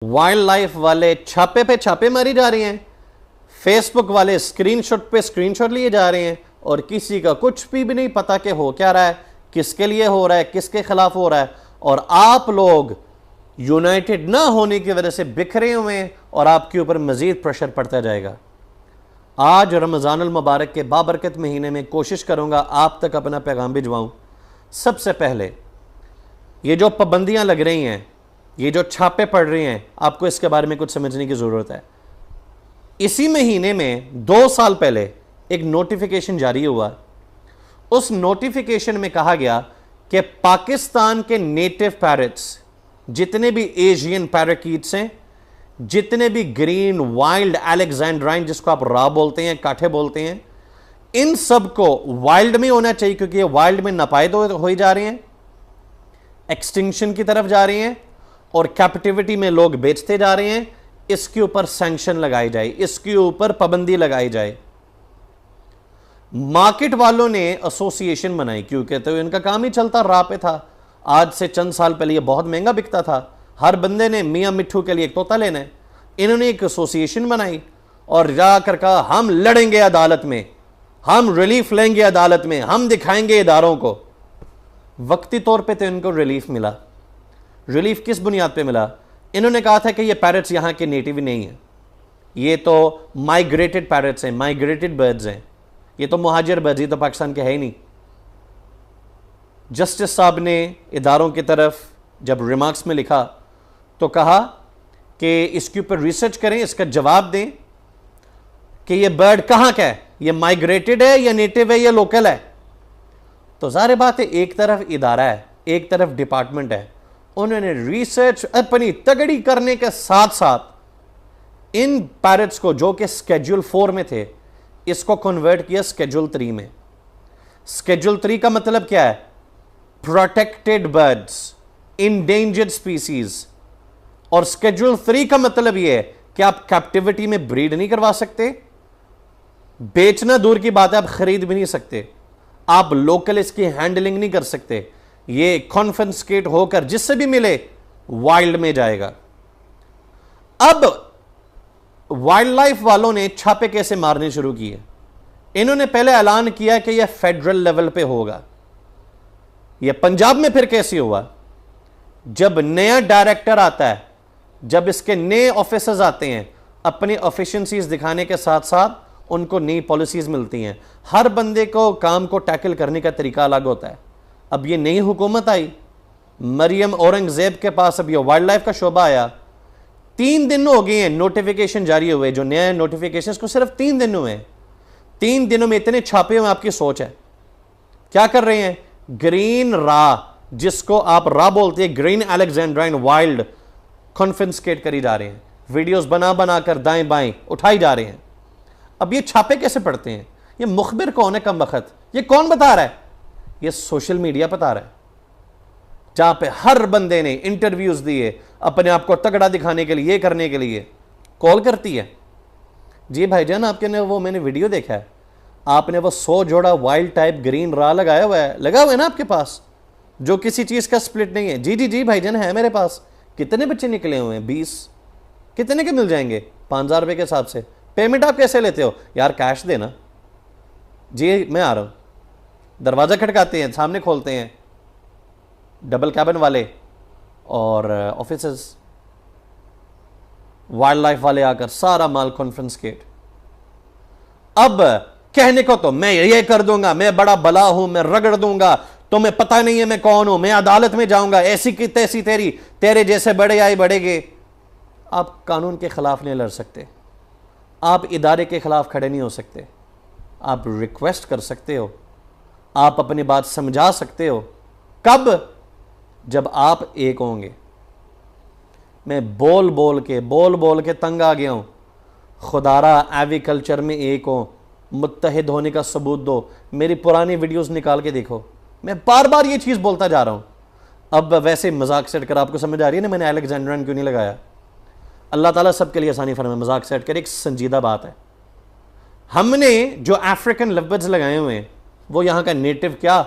Wild life वाले छापे पे छापे मारी जा रही हैं, फेसबुक वाले स्क्रीनशॉट पे स्क्रीनशॉट लिए जा रहे हैं और किसी का कुछ भी नहीं पता कि हो क्या रहा है, किसके लिए हो रहा है, किसके खिलाफ हो रहा है। और आप लोग यूनाइटेड ना होने की वजह से बिखरे हुए हैं और आपके ऊपर मजीद प्रेशर पड़ता जाएगा। आज रमज़ानुल मुबारक के बाबरकत महीने में कोशिश करूंगा आप तक अपना पैगाम भिजवाऊं। सबसे पहले ये जो पाबंदियां लग रही हैं, ये जो छापे पड़ रहे हैं, आपको इसके बारे में कुछ समझने की ज़रूरत है। इसी महीने में 2 साल पहले एक नोटिफिकेशन जारी हुआ। उस नोटिफिकेशन में कहा गया कि पाकिस्तान के नेटिव पैरट्स, जितने भी एशियन पैराकीट्स हैं, जितने भी ग्रीन वाइल्ड अलेक्जेंड्राइन, जिसको आप रा बोलते हैं, काठे बोलते हैं, इन सब को वाइल्ड में होना चाहिए, क्योंकि ये वाइल्ड में नापायद हो जा रहे हैं, एक्सटिंक्शन की तरफ जा रहे हैं और कैप्टिविटी में लोग बेचते जा रहे हैं। इसके ऊपर सैंक्शन लगाई जाए, इसके ऊपर पाबंदी लगाई जाए। मार्केट वालों ने एसोसिएशन बनाई, क्योंकि तो इनका काम ही चलता राह पे था। आज से चंद साल पहले ये बहुत महंगा बिकता था, हर बंदे ने मियां मिट्ठू के लिए एक तोता लेना है। इन्होंने एक एसोसिएशन बनाई और जाकर कहा हम लड़ेंगे अदालत में, हम रिलीफ लेंगे अदालत में, हम दिखाएंगे इदारों को। वक्ती तौर पे तो इनको रिलीफ मिला। रिलीफ किस बुनियाद पे मिला? इन्होंने कहा था कि ये पैरट्स यहाँ के नेटिव ही नहीं है, ये तो माइग्रेटेड पैरट्स हैं, माइग्रेटेड बर्ड्स हैं, ये तो मुहाजिर बर्ड्स, ये तो पाकिस्तान के है ही नहीं। जस्टिस साहब ने इदारों की तरफ जब रिमार्क्स में लिखा तो कहा कि इसके ऊपर रिसर्च करें, इसका जवाब दें कि ये बर्ड कहाँ का है, ये माइग्रेटेड है या नेटिव है या लोकल है। तो ज़ाहिर बात है, एक तरफ इदारा है, एक तरफ डिपार्टमेंट है। उन्होंने रिसर्च अपनी तगड़ी करने के साथ साथ इन पैरट्स को, जो कि स्केड्यूल 4 में थे, इसको कन्वर्ट किया स्केड्यूल 3 में। स्केड्यूल 3 का मतलब क्या है? Protected birds, endangered species. और स्केड्यूल 3 का मतलब यह है कि आप कैप्टिविटी में ब्रीड नहीं करवा सकते, बेचना दूर की बात है, आप खरीद भी नहीं सकते, आप लोकल इसकी हैंडलिंग नहीं कर सकते। ये कॉन्फिस्केट होकर जिससे भी मिले वाइल्ड में जाएगा। अब वाइल्ड लाइफ वालों ने छापे कैसे मारने शुरू किए? इन्होंने पहले ऐलान किया कि यह फेडरल लेवल पे होगा। यह पंजाब में फिर कैसे हुआ? जब नया डायरेक्टर आता है, जब इसके नए ऑफिसर्स आते हैं, अपनी एफिशिएंसीज दिखाने के साथ साथ उनको नई पॉलिसीज मिलती हैं। हर बंदे को काम को टैकल करने का तरीका अलग होता है। अब ये नई हुकूमत आई, मरियम औरंगजेब के पास अब ये वाइल्ड लाइफ का शोबा आया। 3 दिन हो गए हैं नोटिफिकेशन जारी हुए, जो नया नोटिफिकेशन को सिर्फ 3 दिन हुए हैं। 3 दिनों में इतने छापे हुए, आपकी सोच है क्या कर रहे हैं? ग्रीन रा, जिसको आप रा बोलते हैं, ग्रीन अलेक्जेंड्राइन वाइल्ड, कॉन्फिस्केट करी जा रहे हैं। वीडियोस बना बना कर दाएं बाएं उठाई जा रहे हैं। अब ये छापे कैसे पड़ते हैं? ये मुखबिर कौन है? कम वक्त ये कौन बता रहा है? ये सोशल मीडिया बता रहा है, जहां पे हर बंदे ने इंटरव्यूज दिए अपने आप को तगड़ा दिखाने के लिए, ये करने के लिए। कॉल करती है, जी भाईजान आपके ने वो मैंने वीडियो देखा है, आपने वो 100 जोड़ा वाइल्ड टाइप ग्रीन रा लगाया हुआ है ना आपके पास, जो किसी चीज का स्प्लिट नहीं है। जी जी जी भाईजान है मेरे पास। कितने बच्चे निकले हुए हैं? 20। कितने के मिल जाएंगे? 5000 रुपए के हिसाब से। पेमेंट आप कैसे लेते हो? यार कैश देना। जी मैं आ रहा हूं। दरवाजा खटकाते हैं, सामने खोलते हैं डबल कैबिन वाले और ऑफिसर्स, वाइल्ड लाइफ वाले आकर सारा माल कॉन्फिस्केट। अब कहने को तो मैं ये कर दूंगा, मैं बड़ा बला हूं, मैं रगड़ दूंगा, तुम्हें पता नहीं है मैं कौन हूं, मैं अदालत में जाऊंगा, ऐसी की तैसी तेरे जैसे बड़े आए बढ़ेगे। आप कानून के खिलाफ नहीं लड़ सकते, आप इदारे के खिलाफ खड़े नहीं हो सकते। आप रिक्वेस्ट कर सकते हो, आप अपनी बात समझा सकते हो। कब? जब आप एक होंगे। मैं बोल बोल के तंग आ गया हूं। खुदारा एग्रीकल्चर में एक हो, मुत्तहिद होने का सबूत दो। मेरी पुरानी वीडियोस निकाल के देखो, मैं बार बार ये चीज़ बोलता जा रहा हूं। अब वैसे मजाक सेट कर, आपको समझ आ रही है ना मैंने अलेक्जेंड्राइन क्यों नहीं लगाया? अल्लाह ताला सबके लिए आसानी फरमाए। मजाक सेट कर, एक संजीदा बात है। हमने जो अफ्रीकन लवबर्ड्स लगाए हुए हैं, वो यहाँ का नेटिव क्या,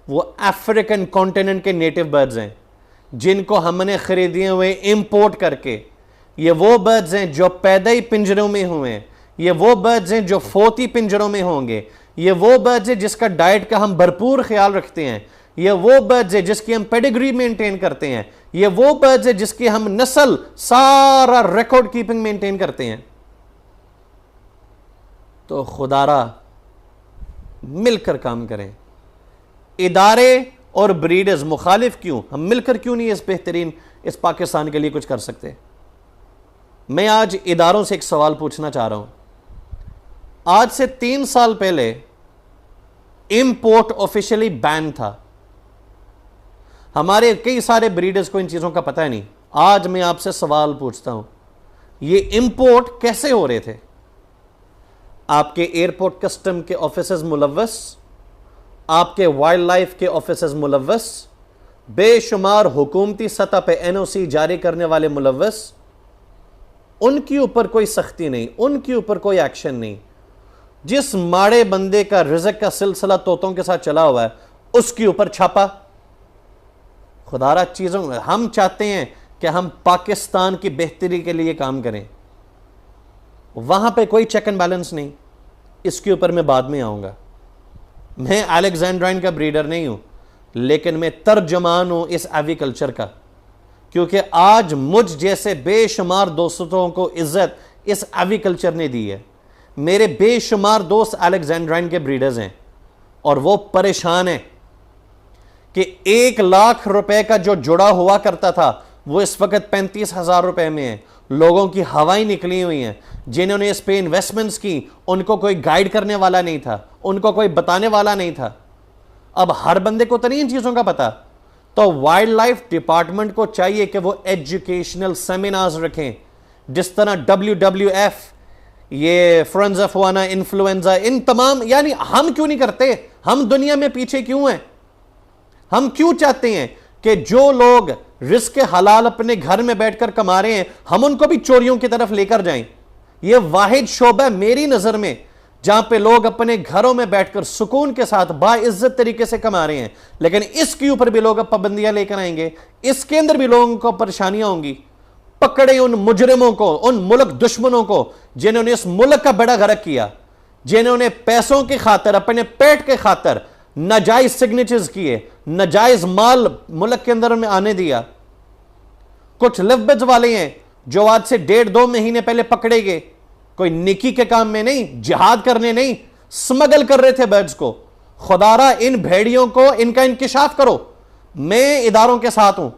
वो अफ्रीकन कॉन्टिनेंट के नेटिव बर्ड्स हैं, जिनको हमने खरीदे हुए इंपोर्ट करके ये वो बर्ड्स हैं जो पैदा ही पिंजरों में हुए हैं, ये वो बर्ड्स हैं जो फोती पिंजरों में होंगे, ये वो बर्ड्स हैं जिसका डाइट का हम भरपूर ख्याल रखते हैं, ये वो बर्ड्स हैं जिसकी हम पेडिग्री मेंटेन करते हैं, ये वो बर्ड्स हैं जिसकी हम नस्ल सारा रिकॉर्ड कीपिंग मेंटेन करते हैं। तो खुदारा मिलकर काम करें। इदारे और ब्रीडर्स मुखालिफ क्यों, हम मिलकर क्यों नहीं इस बेहतरीन इस पाकिस्तान के लिए कुछ कर सकते? मैं आज इदारों से एक सवाल पूछना चाह रहा हूं। आज से 3 साल पहले इंपोर्ट ऑफिशियली बैन था। हमारे कई सारे ब्रीडर्स को इन चीजों का पता है नहीं। आज मैं आपसे सवाल पूछता हूं, ये इंपोर्ट कैसे हो रहे थे? आपके एयरपोर्ट कस्टम के ऑफिसर्स मुलव्वस, आपके वाइल्ड लाइफ के ऑफिसर्स मुलव्वस, बेशुमार हुकूमती सतह पे एनओसी जारी करने वाले मुलव्वस, उनके ऊपर कोई सख्ती नहीं, उनके ऊपर कोई एक्शन नहीं। जिस माड़े बंदे का रिज़्क़ का सिलसिला तोतों के साथ चला हुआ है, उसके ऊपर छापा। खुदारा चीज़ों हम चाहते हैं कि हम पाकिस्तान की बेहतरी के लिए काम करें, वहां पे कोई चेक एंड बैलेंस नहीं। इसके ऊपर मैं बाद में आऊंगा। मैं अलेक्जेंड्राइन का ब्रीडर नहीं हूं, लेकिन मैं तर्जमान हूं इस एविकल्चर का, क्योंकि आज मुझ जैसे बेशुमार दोस्तों को इज्जत इस एविकल्चर ने दी है। मेरे बेशुमार दोस्त अलेक्जेंड्राइन के ब्रीडर्स हैं और वो परेशान हैं कि 1 लाख रुपए का जो जुड़ा हुआ करता था वो इस वक्त 35,000 रुपए में है। लोगों की हवाएं निकली हुई हैं। जिन्होंने इस पे इन्वेस्टमेंट्स की, उनको कोई गाइड करने वाला नहीं था, उनको कोई बताने वाला नहीं था। अब हर बंदे को तो नहीं इन चीजों का पता। तो वाइल्ड लाइफ डिपार्टमेंट को चाहिए कि वो एजुकेशनल सेमिनार्स रखें, जिस तरह WWF, ये फ्रेंड्स अफवाना, इन्फ्लुएंजा, इन तमाम, यानी हम क्यों नहीं करते? हम दुनिया में पीछे क्यों हैं? हम क्यों चाहते हैं कि जो लोग रिस्क हलाल अपने घर में बैठकर कमा रहे हैं, हम उनको भी चोरियों की तरफ लेकर जाएं? यह वाहिद शोबा मेरी नजर में जहां पे लोग अपने घरों में बैठकर सुकून के साथ बाइज्जत तरीके से कमा रहे हैं, लेकिन इसके ऊपर भी लोग अब पाबंदियां लेकर आएंगे। इसके अंदर भी लोगों को परेशानियां होंगी। पकड़े उन मुजरिमों को, उन मुल्क दुश्मनों को जिन्होंने इस मुल्क का बेड़ा गर्क किया, जिन्होंने पैसों की खातर, अपने पेट के खातर नाजायज सिग्नेचर्स किए, नाजायज माल मुल्क के अंदर में आने दिया। कुछ लिवबेज वाले हैं जो आज से 1.5-2 महीने पहले पकड़े गए, कोई निकी के काम में नहीं, जिहाद करने नहीं, स्मगल कर रहे थे बर्ड्स को। खुदारा इन भेड़ियों को, इनका इंकिशाफ करो। मैं इदारों के साथ हूं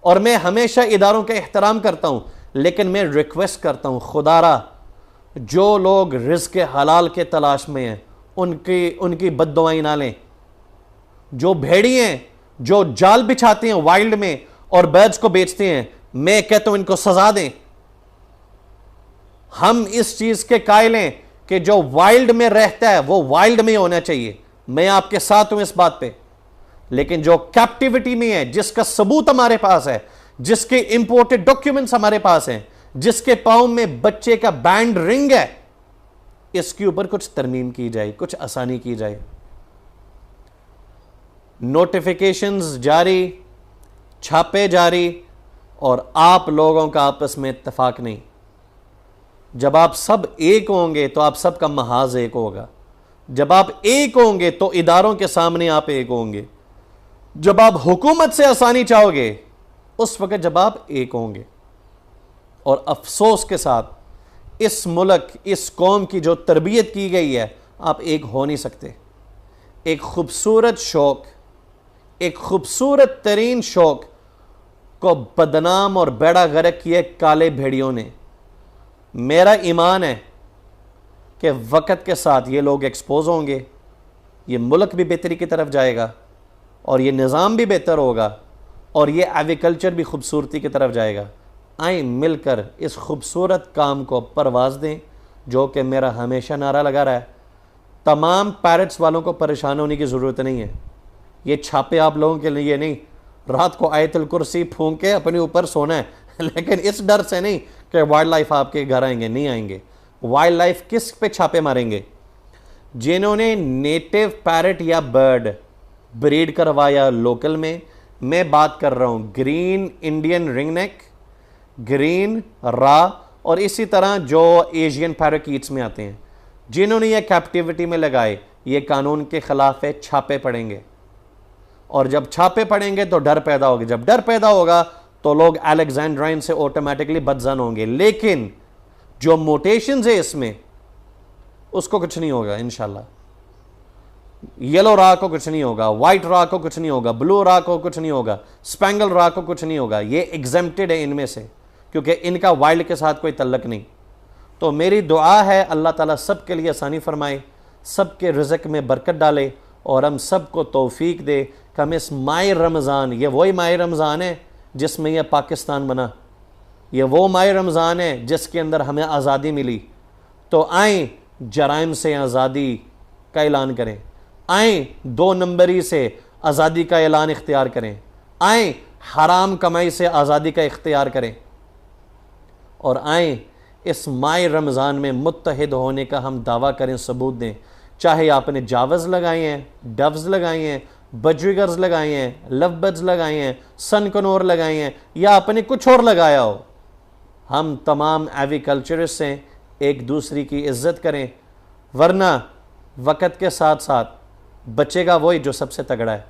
और मैं हमेशा इदारों का एहतराम करता हूं, लेकिन मैं रिक्वेस्ट करता हूं, खुदारा जो लोग रिज़्क़ हलाल के तलाश में हैं उनकी बद्दुआएं ना लें। जो भेड़ी हैं जो जाल बिछाते हैं वाइल्ड में और बर्ड्स को बेचते हैं, मैं कहता हूं इनको सजा दें। हम इस चीज के कायल हैं कि जो वाइल्ड में रहता है वो वाइल्ड में होना चाहिए। मैं आपके साथ हूं इस बात पे। लेकिन जो कैप्टिविटी में है, जिसका सबूत हमारे पास है, जिसके इंपोर्टेड डॉक्यूमेंट्स हमारे पास हैं, जिसके पांव में बच्चे का बैंड रिंग है, इसके ऊपर कुछ तरमीम की जाए, कुछ आसानी की जाए। नोटिफिकेशंस जारी, छापे जारी, और आप लोगों का आपस में इत्तेफाक नहीं। जब आप सब एक होंगे तो आप सबका महाज एक होगा। जब आप एक होंगे तो इदारों के सामने आप एक होंगे। जब आप हुकूमत से आसानी चाहोगे उस वक्त जब आप एक होंगे। और अफसोस के साथ इस मुल्क, इस कौम की जो तरबियत की गई है, आप एक हो नहीं सकते। एक खूबसूरत शौक, एक खूबसूरत तरीन शौक को बदनाम और बेड़ा गर्क किए काले भेड़ियों ने। मेरा ईमान है कि वक़्त के साथ ये लोग एक्सपोज होंगे, ये मुल्क भी बेहतरी की तरफ जाएगा और ये निज़ाम भी बेहतर होगा और ये एग्रीकल्चर भी खूबसूरती की तरफ जाएगा। आए मिलकर इस खूबसूरत काम को परवाज़ दें, जो कि मेरा हमेशा नारा लगा रहा है। तमाम पैरट्स वालों को परेशान होने की ज़रूरत नहीं है। ये छापे आप लोगों के लिए नहीं, रात को आयतुल कुर्सी फूंक के अपने ऊपर सोना है, लेकिन इस डर से नहीं कि वाइल्ड लाइफ आपके घर आएंगे, नहीं आएंगे। वाइल्ड लाइफ किस पे छापे मारेंगे? जिन्होंने नेटिव पैरट या बर्ड ब्रीड करवाया लोकल में। मैं बात कर रहा हूँ ग्रीन इंडियन रिंगनेक ग्रीन, रा और इसी तरह जो एशियन पैराकीट्स में आते हैं, जिन्होंने ये कैप्टिविटी में लगाए, ये कानून के खिलाफ है, छापे पड़ेंगे। और जब छापे पड़ेंगे तो डर पैदा होगा, जब डर पैदा होगा तो लोग अलेक्जेंड्राइन से ऑटोमेटिकली बदजन होंगे। लेकिन जो मोटेशंस है इसमें, उसको कुछ नहीं होगा इंशाल्लाह। येलो रा को कुछ नहीं होगा, व्हाइट रा को कुछ नहीं होगा, ब्लू रा को कुछ नहीं होगा, स्पेंगल रा को कुछ नहीं होगा। ये एग्जेम्प्टेड है इनमें से, क्योंकि इनका वाइल्ड के साथ कोई तल्लक नहीं। तो मेरी दुआ है अल्लाह ताला सब के लिए आसानी फरमाए, सबके रिज़्क़ में बरकत डाले और हम सबको तौफीक दे कि हम इस माह रमज़ान, ये वही माह रमज़ान है जिसमें यह पाकिस्तान बना, ये वो माह रमज़ान है जिसके अंदर हमें आज़ादी मिली। तो आए जराइम से आज़ादी का ऐलान करें, आए 2 नंबरी से आज़ादी का ऐलान इख्तियार करें, आए हराम कमाई से आज़ादी का इख्तियार करें और आए इस माह रमज़ान में मुत्तहिद होने का हम दावा करें, सबूत दें। चाहे आपने जावज़ लगाए हैं, डव्स लगाए हैं, बजरिगर्स लगाए हैं, लवबर्ड्स लगाए हैं, सनकनोर लगाए हैं, या आपने कुछ और लगाया हो, हम तमाम एग्रीकल्चरिस्ट से एक दूसरे की इज्जत करें, वरना वक़्त के साथ साथ बचेगा वही जो सबसे तगड़ा है।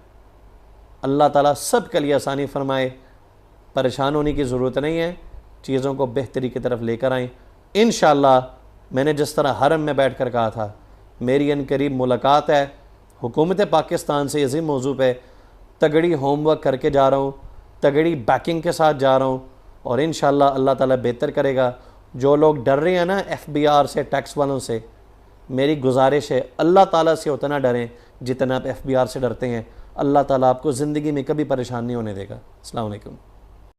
अल्लाह ताला सब के लिए आसानी फरमाए, परेशान होने की ज़रूरत नहीं है, चीज़ों को बेहतरी की तरफ लेकर आएँ इंशाअल्लाह। मैंने जिस तरह हरम में बैठ कर कहा था, मेरी अनकरीब मुलाकात है हुकूमत पाकिस्तान से इसी मौजू पे, तगड़ी होमवर्क करके जा रहा हूँ, तगड़ी बैकिंग के साथ जा रहा हूँ और इंशाअल्लाह अल्लाह ताला बेहतर करेगा। जो लोग डर रहे हैं ना FBR से, टैक्स वालों से, मेरी गुजारिश है अल्लाह ताला से उतना डरें जितना आप FBR से डरते हैं। अल्लाह ताला आपको ज़िंदगी में कभी परेशान नहीं होने देगा। अस्सलाम वालेकुम।